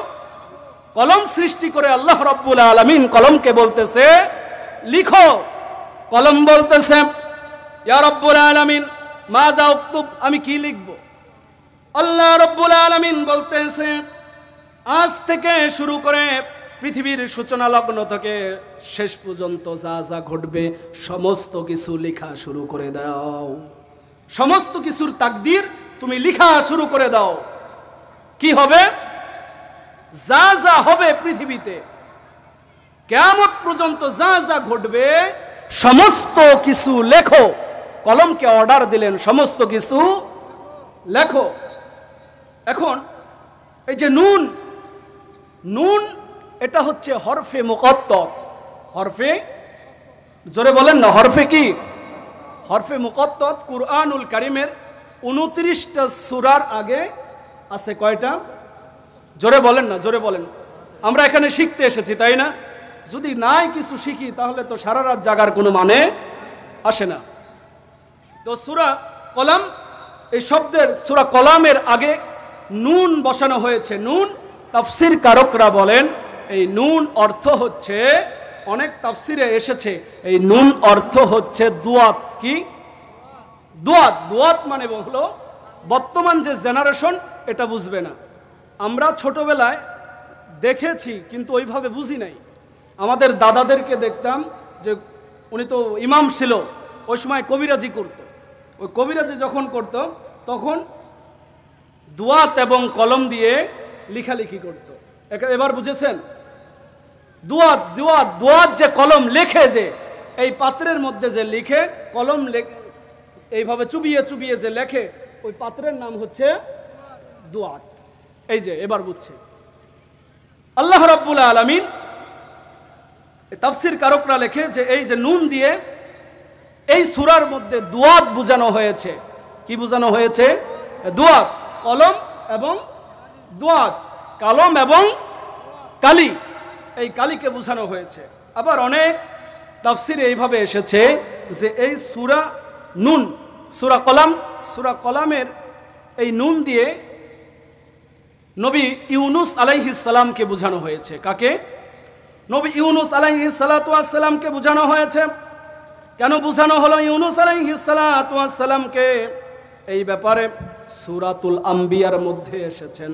কলম সৃষ্টি করে আল্লাহ রাব্বুল আলামিন কলমকে বলতেছে লিখো। কলম বলতেছে ইয়া রাব্বুল আলামিন মাযা উক্তুব, আমি কি লিখব? আল্লাহ রাব্বুল আলামিন বলতেছে আজ থেকে শুরু করে পৃথিবীর সূচনা লগ্ন থেকে শেষ পর্যন্ত যা যা ঘটবে সমস্ত কিছু লেখা শুরু করে দাও। সমস্ত কিছুর তাকদীর তুমি লেখা শুরু করে দাও। কি হবে? যা যা হবে পৃথিবীতে কিয়ামত পর্যন্ত যা যা ঘটবে সমস্ত কিছু লেখো। কলমকে অর্ডার দিলেন সমস্ত কিছু লেখো। এখন এই যে নুন, নুন এটা হচ্ছে হরফে মুকত্তর। হরফে, জোরে বলেন না, হরফে কি? হরফে মুকত্তর। কুরআনুল কারীমের 29টা সূরার আগে আছে কয়টা? জোরে বলেন না, জোরে বলেন। আমরা এখানে শিখতে এসেছি তাই না? যদি নাই কিছু শিখি তাহলে তো সারা রাত জাগার কোনো মানে আসে না। তো সূরা কলাম, এই শব্দের সূরা কলামের আগে নুন বসানো হয়েছে। নুন, তাফসীর কারকরা বলেন এই নুন অর্থ হচ্ছে, অনেক তাফসীরে এসেছে এই নুন অর্থ হচ্ছে দুয়াত। কি? দুয়াত। দুয়াত মানে হলো বর্তমান যে জেনারেশন এটা বুঝবে না। আমরা ছোটবেলায় দেখেছি কিন্তু ওইভাবে বুঝি নাই। আমাদের দাদাদেরকে দেখতাম যে উনি তো ইমাম ছিল, ওই সময় কবিরাজি করত। ওই কবিরাজি যখন করত তখন দুয়াত এবং কলম দিয়ে লেখালেখি করত। এবার বুঝেছেন? দুয়াত, দুয়াত, দুয়াত যে কলম লেখে, যে এই পাত্রের মধ্যে যে লিখে, কলম এইভাবে চুবিয়ে চুবিয়ে যে লেখে, ওই পাত্রের নাম হচ্ছে দুয়াত। এই যে এবার বুঝছে। আল্লাহ রাব্বুল আলামিন তাফসীর কারকরা লেখে যে এই যে নুন দিয়ে এই সূরার মধ্যে দুয়াত বোঝানো হয়েছে। কি বোঝানো হয়েছে? দুয়াত, কলম এবং দুয়াত, কলম এবং কালি, এই কালিকে বোঝানো হয়েছে। আবার অনেক তাফসীরে এইভাবে এসেছে যে এই সূরা নুন, সূরা কলাম, সূরা কলামের এই নুন দিয়ে নবী ইউনুস আলাইহিস সালামকে বোঝানো হয়েছে। কাকে? নবী ইউনুস আলাইহিস সালাতু ওয়াস সালামকে বোঝানো হয়েছে। কেন বোঝানো হলো ইউনুস আলাইহিস সালাতু ওয়াস সালামকে? এই ব্যাপারে সূরাতুল আম্বিয়ার মধ্যে এসেছেন।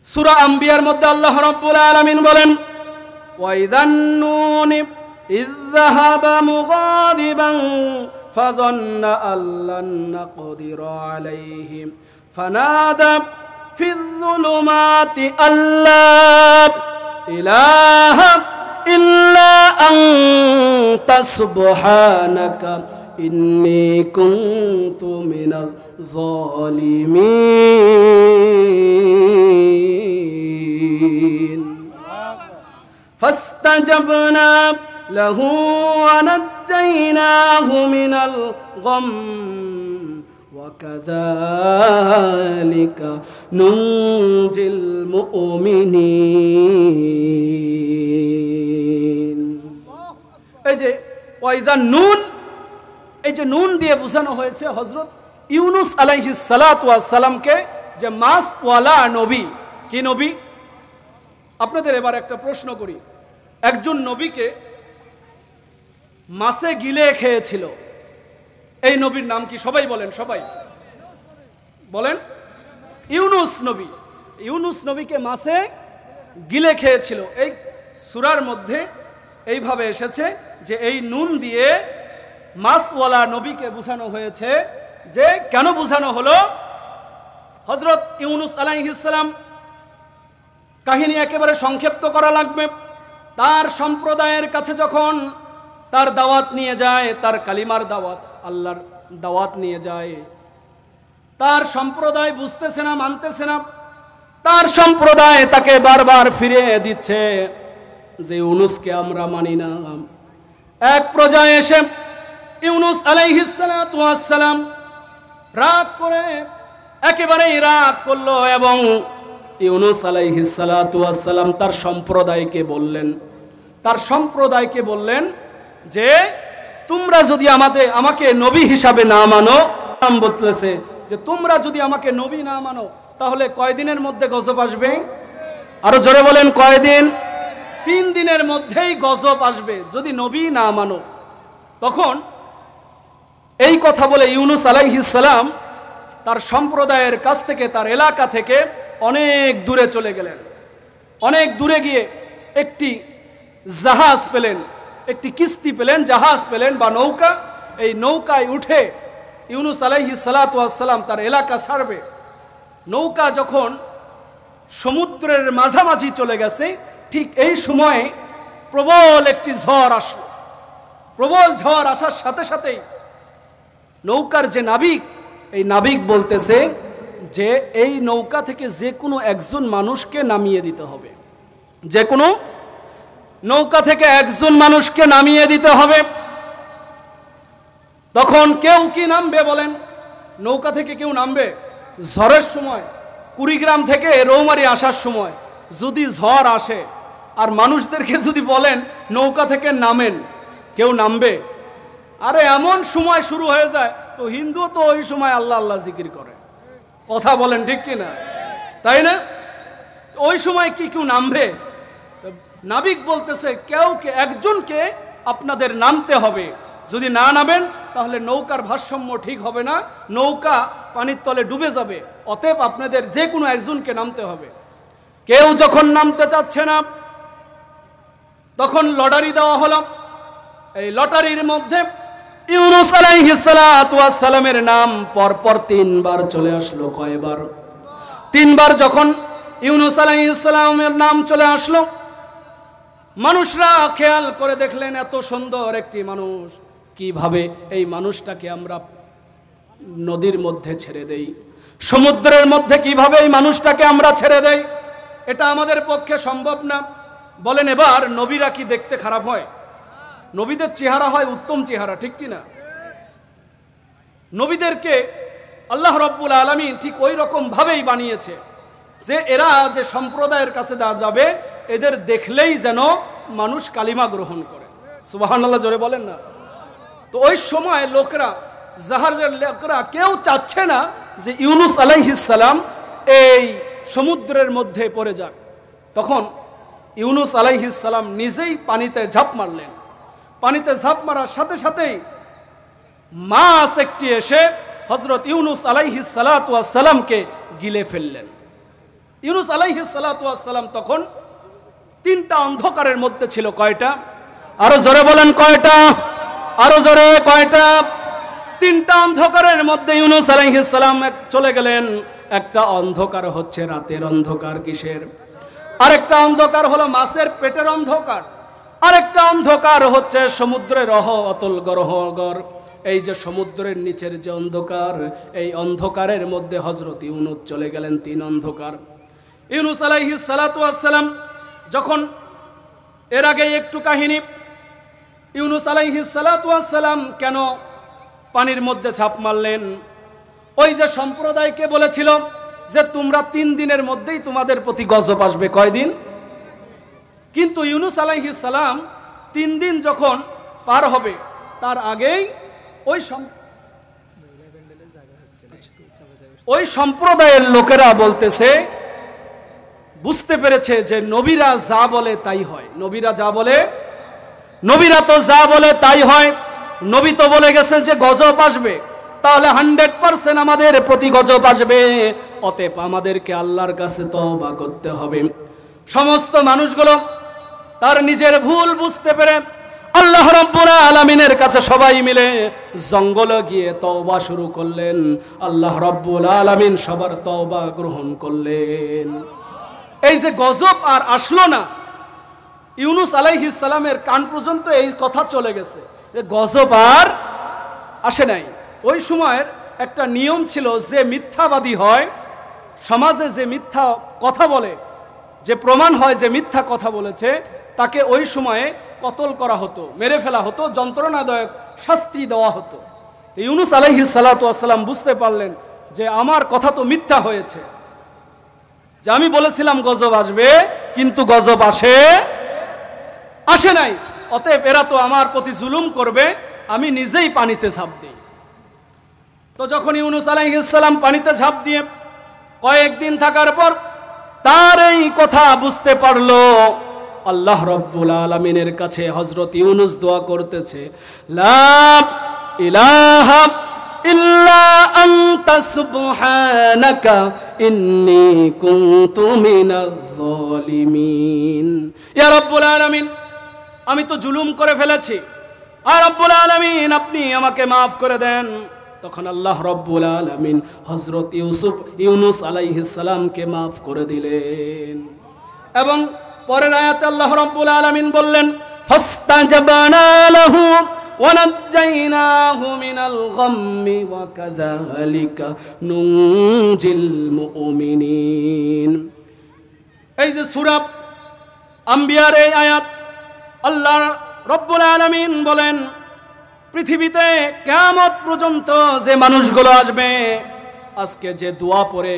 সূরা আম্বিয়ার মধ্যে আল্লাহ রাব্বুল আলামিন বলেন ওয়াইদান নুনি ইয যাহাবা মুগাদিবান ফাযান্না আল্লান নাকদিরা আলাইহি ফানাদা ফিয যুলুমাতি আল্লা ইলাহা ইল্লা আনতা সুবহানাকা ইন্নী কুনতু মিনাল যালিমিন। ফাস্তাজাবনা লাহু ওয়া নাজ্জাইনাহু মিনাল গাম ওয়া কাযালিকা নুনজিল মুমিনিন। এই যে ওয়াইদা নুন, এই যে নুন দিয়ে বোঝানো হয়েছে হযরত ইউনুস আলাইহিস সালাতু ওয়াস সালামকে, যে মাছওয়ালা নবী। কি নবী? আপনাদের এবার একটা প্রশ্ন করি, একজন নবীকে মাছে গিলে খেয়েছিল, এই নবীর নাম কি? সবাই বলেন, সবাই বলেন। ইউনুস নবী। ইউনুস নবীকে মাছে গিলে খেয়েছিল। এই সূরার মধ্যে এইভাবে এসেছে যে এই নুন দিয়ে মাছওয়ালা নবীকে বোঝানো হয়েছে। যে কেন বোঝানো হলো? হযরত ইউনুস আলাইহিস সালাম, কাহিনী একেবারে সংক্ষিপ্ত করা লাগবে। তার সম্প্রদায়ের কাছে যখন তার দাওয়াত নিয়ে যায়, তার কালিমার দাওয়াত, আল্লাহর দাওয়াত নিয়ে যায়, তার সম্প্রদায় বুঝতেছে না, মানতেছে না। তার সম্প্রদায় তাকে বারবার ফিরিয়ে দিচ্ছে যে ইউনুসকে আমরা মানি না। এক পর্যায়ে এসে ইউনুস আলাইহিস সালাতু ওয়াস সালাম রাগ করে, একেবারেই রাগ করলো, এবং ইউনুস আলাইহিস সালাতু ওয়াস সালাম তার সম্প্রদায়কে বললেন যে তোমরা যদি আমাকে নবী হিসাবে না মানো, নাম বলতেছে যে তোমরা যদি আমাকে নবী না মানো তাহলে কয়দিনের মধ্যে গজব আসবে? আরো জোরে বলেন, কয়দিন? 3 দিনের মধ্যেই গজব আসবে যদি নবী না মানো। তখন এই কথা বলে ইউনুস আলাইহিস সালাম তার সম্প্রদায়ের কাছ থেকে, তার এলাকা থেকে অনেক দূরে চলে গেলেন। অনেক দূরে গিয়ে একটি জাহাজ পেলেন, একটি কিস্তি পেলেন, জাহাজ পেলেন বা নৌকা। এই নৌকায় উঠে ইউনুস আলাইহিস সালাতু ওয়াস সালাম তার এলাকা ছাড়বে। নৌকা যখন সমুদ্রের মাঝামাঝি চলে গেছে, ঠিক এই সময়ে প্রবল একটি ঝড় আসলো। প্রবল ঝড় আসার সাথে সাথেই নৌকার যে নাবিক, এই নাবিক বলতেছে যে এই নৌকা থেকে যে কোনো একজন মানুষকে নামিয়ে দিতে হবে, যে কোনো নৌকা থেকে একজন মানুষকে নামিয়ে দিতে হবে। তখন কেউ কি নামবে বলেন? নৌকা থেকে কেউ নামবে? ঝড়ের সময়, কুড়িগ্রাম থেকে রৌমারী আসার সময় যদি ঝড় আসে আর মানুষদেরকে যদি বলেন নৌকা থেকে নামেন, কেউ নামবে? আরে এমন সময় শুরু হয়ে যায়, তো হিন্দু তো ওই সময় আল্লাহ আল্লাহ জিকির করে। কথা বলেন ঠিক কিনা? তাই না? ওই সময় কি কেউ নামবে? নাবিক বলতেছে একজনকে আপনাদের নামতে হবে, যদি না নামেন তাহলে নৌকার ভারসাম্য ঠিক হবে না, নৌকা পানির তলে ডুবে যাবে। অতএব আপনাদের যে কোনো একজনকে নামতে হবে। কেউ যখন নামতে চাচ্ছে না, তখন লটারি দেওয়া হলো। এই লটারির মধ্যে ইউনুস আলাইহিস সালাতু ওয়াস সালামের নাম পরপর 3 বার চলে আসলো। কয়বার? 3 বার যখন ইউনুস আলাইহিস সালামের নাম চলে আসলো, মানুষরা খেয়াল করে দেখলেন এত সুন্দর একটি মানুষ, কিভাবে এই মানুষটাকে আমরা নদীর মধ্যে ছেড়ে দেই, সমুদ্রের মধ্যে কিভাবে এই মানুষটাকে আমরা ছেড়ে দেই? এটা আমাদের পক্ষে সম্ভব না। বলেন এবার নবীরা কি দেখতে খারাপ হয়? নবীদের চেহারা হয় উত্তম চেহারা, ঠিক কিনা? নবীদেরকে আল্লাহ রাব্বুল আলামিন ঠিক ওই রকম ভাবেই বানিয়েছে যে এরা যে সম্প্রদায়ের কাছে যাবে, এদের দেখলেই যেন মানুষ কালিমা গ্রহণ করে। সুবহানাল্লাহ, জোরে বলেন না। তো ওই সময় লোকেরা, জাহাজের লোকেরা কেউ চাচ্ছে না যে ইউনুস আলাইহিস সালাম এই সমুদ্রের মধ্যে পড়ে যাক। তখন ইউনুস আলাইহিস সালাম নিজেই পানিতে ঝাঁপ মারলেন। পানিতে ঝাঁপ মারার সাথে সাথেই মাছ একটি এসে হযরত ইউনুস আলাইহিস সালাতু ওয়াস সালামকে গিলে ফেললেন। ইউনুস আলাইহিস সালাতু ওয়াস সালাম তখন 3টা অন্ধকারের মধ্যে ছিল। কয়টা? আরো জোরে বলেন, কয়টা? আরো জোরে, কয়টা? 3টা অন্ধকারের মধ্যে ইউনুস আলাইহিস সালাম চলে গেলেন। একটা অন্ধকার হচ্ছে রাতের অন্ধকার। কিসের? আরেকটা অন্ধকার হলো মাছের পেটের অন্ধকার। আরেকটা অন্ধকার হচ্ছে সমুদ্রের অতল গহ্বর। এই যে সমুদ্রের নিচের যে অন্ধকার, এই অন্ধকারের মধ্যে হযরত ইউনুস চলে গেলেন। 3 অন্ধকার। ইউনুস আলাইহিস সালাতু ওয়াস সালাম যখন, এর আগে একটু কাহিনী, ইউনুস আলাইহিস সালাতু ওয়াস সালাম কেন পানির মধ্যে ঝাঁপ মারলেন? ওই যে সম্প্রদায়কে বলেছিল যে তোমরা 3 দিনের মধ্যেই তোমাদের প্রতি গজব আসবে। কয়দিন? কিন্তু ইউনুস আলাইহিস সালাম 3 দিন যখন পার হবে তার আগেই ওই সম্প্রদায়ের লোকেরা বলতেছে, বুঝতে পেরেছে যে নবীরা যা বলে তাই হয়। নবীরা তো যা বলে তাই হয়। নবী তো বলে গেছে যে গজব আসবে, তাহলে 100% আমাদের প্রতি গজব আসবে। অতএব আমাদেরকে আল্লাহর কাছে তওবা করতে হবে। সমস্ত মানুষগুলো তার নিজের ভুল বুঝতে পেরে আল্লাহ রাব্বুল আলামিনের কাছে সবাই মিলে জঙ্গলে গিয়ে তওবা শুরু করলেন। আল্লাহ রাব্বুল আলামিন সবার তওবা গ্রহণ করলেন। এই যে গজব আর আসলো না, ইউনুস আলাইহিস সালামের কান পর্যন্ত এই কথা চলে গেছে যে গজব আর আসে নাই। ওই সময়ের একটা নিয়ম ছিল, যে মিথ্যাবাদী হয়, সমাজে যে মিথ্যা কথা বলে, যে প্রমাণ হয় যে মিথ্যা কথা বলেছে, তাকে ওই সময়ে কতল করা হতো, মেরে ফেলা হতো, যন্ত্রণাদায়ক শাস্তি দেওয়া হতো। ইউনুস আলাইহিস সালাতু ওয়াস সালাম বুঝতে পারলেন যে আমার কথা তো মিথ্যা হয়েছে, যে আমি বলেছিলাম গজব আসবে কিন্তু গজব আসে নাই। অতএব এরা তো আমার প্রতি জুলুম করবে, আমি নিজেই পানিতে ঝাঁপ দিই। তো যখন ইউনুস আলাইহিস সালাম পানিতে ঝাঁপ দিয়ে কয়েকদিন থাকার পর তার এই কথা বুঝতে পারলো, আল্লাহ রাব্বুল আলামিনের কাছে হযরত ইউনুস দোয়া করতেছে, লা ইলাহা ইল্লা আনতা সুবহানাকা ইন্নী কুনতু মিনাজ জালিমিন। ইয়া রাব্বুল আলামিন, আমি তো জুলুম করে ফেলেছি, আর রাব্বুল আলামিন আপনি আমাকে মাফ করে দেন। তখন আল্লাহ রাব্বুল আলামিন হযরত ইউনুস আলাইহিস সালামকে মাফ করে দিলেন। এবং পরের আয়াতে আল্লাহ রাব্বুল আলামিন বললেন, ফাস্তাজাবনা লাহু ওয়া নাজ্জাইনাহু মিনাল গাম্মি ওয়া কাযালিকা নুনজিল মুমিনিন। এই যে সূরা আম্বিয়ার এই আয়াত, আল্লাহ রাব্বুল আলামিন বলেন, পৃথিবীতে কিয়ামত পর্যন্ত যে মানুষগুলো আসবে, আজকে যে দোয়া পড়ে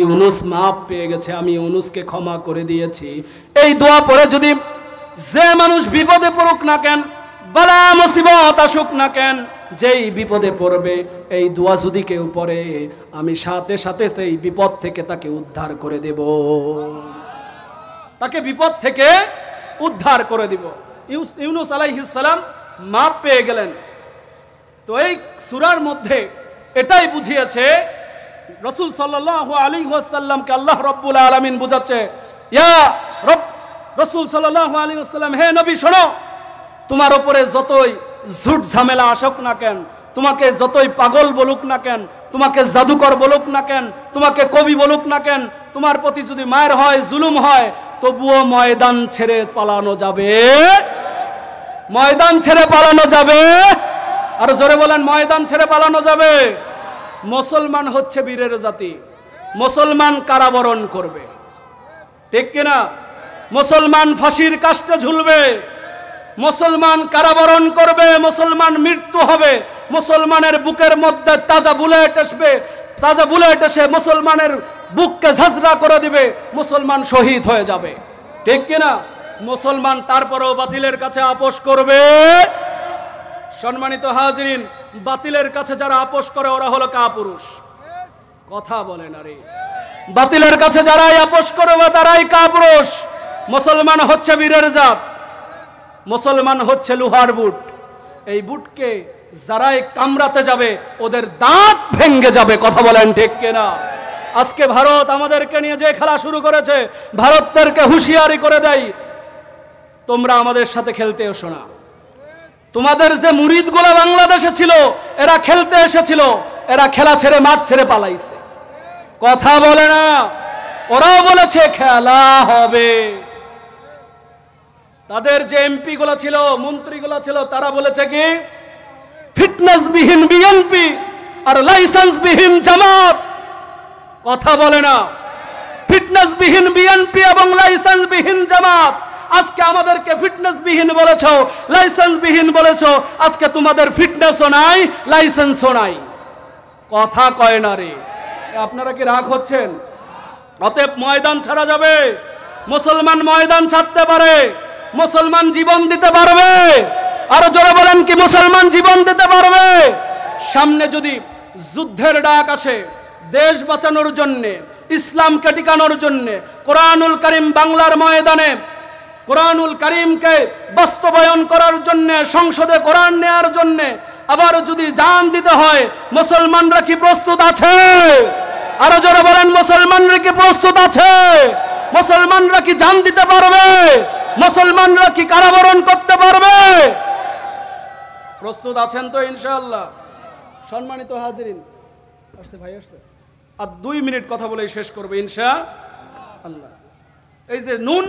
ইউনুস মাফ পেয়ে গেছে, আমি ইউনুসকে ক্ষমা করে দিয়েছি, এই দোয়া পড়ে যদি যে মানুষ বিপদে পড়ুক না কেন, বালা মুসিবত আসুক না কেন, যেই বিপদে পড়বে এই দোয়া যদি কেউ পড়ে, আমি সাথে সাথে সেই বিপদ থেকে তাকে উদ্ধার করে দেব, তাকে বিপদ থেকে উদ্ধার করে দিব। ইউনুস আলাইহিস সালাম মাফ পেয়ে গেলেন। তো এই সূরার মধ্যে এটাই বুঝিয়েছে, রাসূল সাল্লাল্লাহু আলাইহি ওয়াসাল্লামকে আল্লাহ রাব্বুল আলামিন বুঝাচ্ছে, ইয়া রাসূল সাল্লাল্লাহু আলাইহি ওয়াসাল্লাম, হে নবী শোনো, তোমার উপরে যতই ঝুট ঝামেলা আসুক না কেন, তোমাকে যতই পাগল বলুক না কেন, তোমাকে জাদুকর বলুক না কেন, তোমাকে কবি বলুক না কেন, তোমার প্রতি যদি মায়ের হয়, জুলুম হয়, তবুও ময়দান ছেড়ে পালানো যাবে, ময়দান ছেড়ে পালানো যাবে। আর জোরে বলেন, ময়দান ছেড়ে পালানো যাবে। মুসলমান হচ্ছে বীরের জাতি, মুসলমান কারাবরণ করবে, ঠিক কিনা? মুসলমান ফাঁসির কাস্টে ঝুলবে, মুসলমান কারাবরণ করবে, মুসলমান মৃত্যু হবে, মুসলমানের বুকের মধ্যে তাজা বুলেট আসবে, তাজা বুলেট এসে মুসলমানের বুককে ঝাঁঝরা করে দিবে, মুসলমান শহীদ হয়ে যাবে, ঠিক কিনা? মুসলমান তারপরেও বাতিলের কাছে আপোষ করবে। সম্মানিত হাজিরিন, বাতিলের কাছে যারা আপোষ করে ওরা হলো কাপুরুষ। কথা বলে না রে, বাতিলের কাছে যারাই আপোষ করবে তারাই কাপুরুষ। মুসলমান হচ্ছে বীরের জাত, মুসলমান হচ্ছে লোহার বুট। এই বুটকে যারাই কামড়াতে যাবে ওদের দাঁত ভেঙে যাবে। কথা বলেন ঠিক কিনা? আজকে ভারত আমাদেরকে নিয়ে যে খেলা শুরু করেছে, ভারতদেরকে হুঁশিয়ারি করে দেয়, তোমরা আমাদের সাথে খেলতে এসো না। তোমাদের যে মুরিদগুলো বাংলাদেশে ছিল, এরা খেলতে এসেছিল, এরা খেলা ছেড়ে মাঠ ছেড়ে পালাইছে। কথা বলে না, ওরাও বলেছে খেলা হবে। তাদের যে এমপি গুলো ছিল, মন্ত্রী গুলো ছিল, তারা বলেছে কি ফিটনেস বিহীন বিএনপি আর লাইসেন্স বিহীন জামাত। কথা বলে না, ফিটনেস বিহীন বিএনপি এবং লাইসেন্স বিহীন জামাত আজকে আমাদেরকে ফিটনেসবিহীন বলেছো, লাইসেন্সবিহীন বলেছো, আজকে তোমাদের ফিটনেসও নাই, লাইসেন্সও নাই। কথা কয় না রে। আপনারা কি রাগ হচ্ছেন? অতএব ময়দান ছাড়া যাবে। মুসলমান ময়দান ছাড়তে পারে, মুসলমান জীবন দিতে পারবে। আরো জোরে বলেন, কি মুসলমান জীবন দিতে পারবে? সামনে যদি যুদ্ধের ডাক আসে, দেশ বাঁচানোর জন্য, ইসলামকে টিকানোর জন্য, কোরআনুল কারীম বাংলার ময়দানে কোরআনুল কারীমকে বাস্তবায়ন করার জন্য, সংসদে কোরআন নেয়ার জন্য আবার যদি জান দিতে হয়, মুসলমানরা কি প্রস্তুত আছে? আরো জোরে বলেন, মুসলমানরা কি প্রস্তুত আছে? মুসলমানরা কি জান দিতে পারবে? মুসলমানরা কি কারাবরণ করতে পারবে? প্রস্তুত আছেন তো ইনশাআল্লাহ? সম্মানিত হাজিরিন, আসছে ভাই আসছে, আর 2 মিনিট কথা বলে শেষ করবে ইনশাআল্লাহ। এই যে নুন,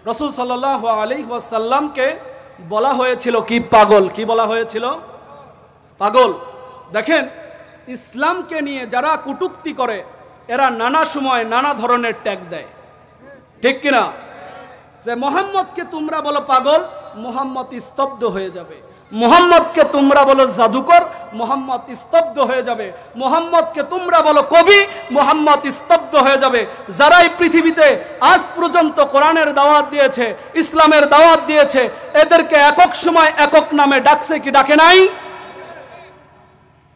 রাসূল সাল্লাল্লাহু আলাইহি ওয়াসাল্লামকে বলা হয়েছিল কি পাগল। কি বলা হয়েছিল? পাগল। দেখেন, ইসলামকে নিয়ে যারা কটূক্তি করে এরা নানা সময় নানা ধরনের ট্যাগ দেয়, ঠিক কিনা? যে মোহাম্মদকে তোমরা বলো পাগল, মোহাম্মদ স্তব্ধ হয়ে যাবে। মোহাম্মদকে তোমরা বলো জাদুকর, মোহাম্মদ স্তব্ধ হয়ে যাবে। মোহাম্মদকে তোমরা বলো কবি, মোহাম্মদ স্তব্ধ হয়ে যাবে। যারাই পৃথিবীতে আজ পর্যন্ত কোরআনের দাওয়াত দিয়েছে, ইসলামের দাওয়াত দিয়েছে, এদেরকে একক সময় একক নামে ডাকছে কি ডাকে নাই?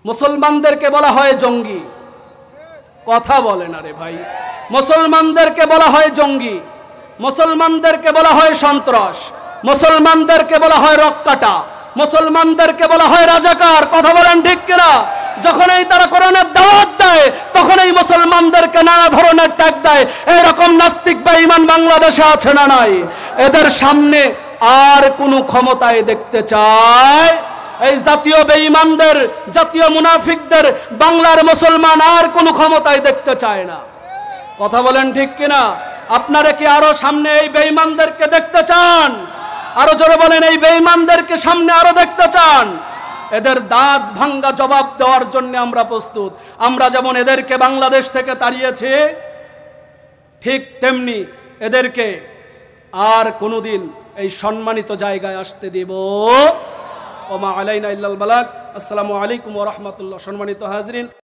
মুসলমানদেরকে বলা হয় জঙ্গি। কথা বলে না রে ভাই। মুসলমানদেরকে বলা হয় জঙ্গি, মুসলমানদেরকে বলা হয় সন্ত্রাস, মুসলমানদেরকে বলা হয় রক্কাটা, মুসলমানদেরকে বলা হয় রাজাকার। কথা বলেন ঠিক কিনা? যখনই তারা কোরআনের দাওয়াত দেয় তখনই মুসলমানদেরকে নানা ধরনের ট্যাগ দেয়। এরকম নাস্তিক বেঈমান বাংলাদেশে আছে না নাই? এদের সামনে আর কোনো ক্ষমতায় দেখতে চায় এই জাতীয় বেঈমানদের, জাতীয় মুনাফিকদের বাংলার মুসলমান আর কোনো ক্ষমতায় দেখতে চায় না। কথা বলেন ঠিক কিনা? আপনারা কি আরো সামনে এই বেঈমানদেরকে দেখতে চান? আরো জোরে বলেন, এই বেঈমানদেরকে সামনে আরো দেখতে চান? এদের দাঁত ভাঙ্গা জবাব দেওয়ার জন্য আমরা প্রস্তুত। আমরা যেমন এদেরকে বাংলাদেশ থেকে তাড়িয়েছি, ঠিক তেমনি এদেরকে আর কোনোদিন এই সম্মানিত জায়গায় আসতে দেব। ওমা আলাইনা ইল্লাল বালাগ। আসসালামু আলাইকুম ওয়া রাহমাতুল্লাহ। সম্মানিত হাজরিন।